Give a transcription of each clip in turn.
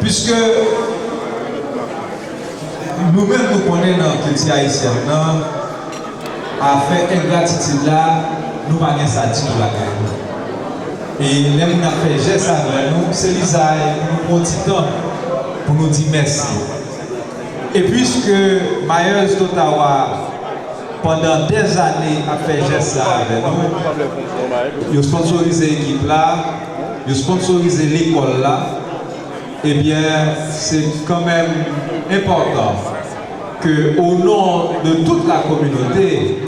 puisque nous-mêmes nous connaissons dans le culture haïtienne, à faire ingratitude là, nous ne pouvons pas ça dire la carrière. Et même nous avons fait geste avec nous, c'est l'Isaïe, nous prenons du temps pour nous dire merci. Et puisque Myers d'Ottawa, pendant des années, a fait geste avec nous, il a sponsorisé l'équipe là, il a sponsorisé l'école là, eh bien, c'est quand même important que, au nom de toute la communauté,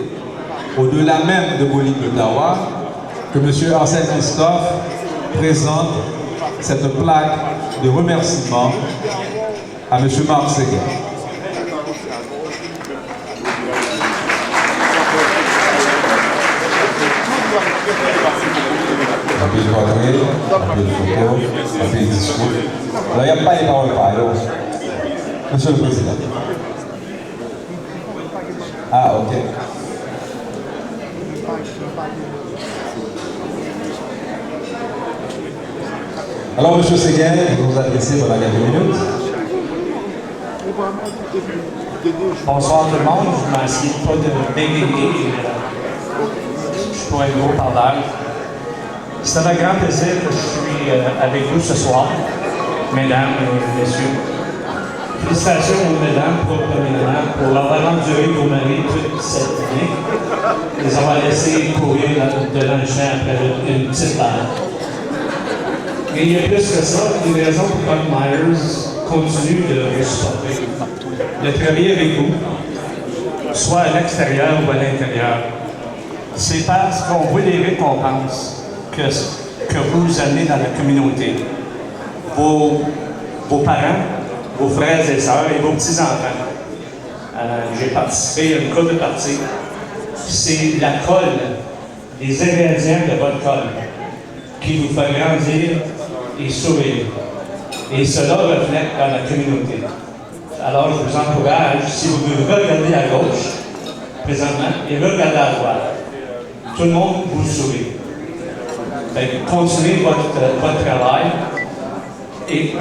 au-delà même de Bolide d'Ottawa, que M. Arsène Christophe présente cette plaque de remerciement à M. Marc Séguin. Après le portrait, après le photo, après le discours. Alors, il n'y a pas les paroles par ailleurs. Monsieur le Président. Ah, ok. Alors, Monsieur Séguin, vous vous adressez pendant quelques minutes. Bonsoir tout le monde, je ne m'assieds pas de bégayer. Je suis pas un gros parleur. C'est un grand plaisir que je suis avec vous ce soir, mesdames et messieurs. Félicitations aux mesdames, premièrement, pour avoir enduré vos maris toute cette année, les avoir laissés courir devant le champ après une petite balle. Et il y a plus que ça, une raison pour laquelle Myers continue de vous supporter, de travailler avec vous, soit à l'extérieur ou à l'intérieur. C'est parce qu'on voit les récompenses que vous amenez dans la communauté. Vos parents, vos frères et sœurs et vos petits-enfants. J'ai participé à une couple de parties. C'est la colle, les ingrédients de votre colle qui vous fait grandir et sourire. Et cela reflète dans la communauté. Alors, je vous encourage, si vous regardez à gauche, présentement, et regardez à droite, tout le monde vous sourit. Continuez votre travail et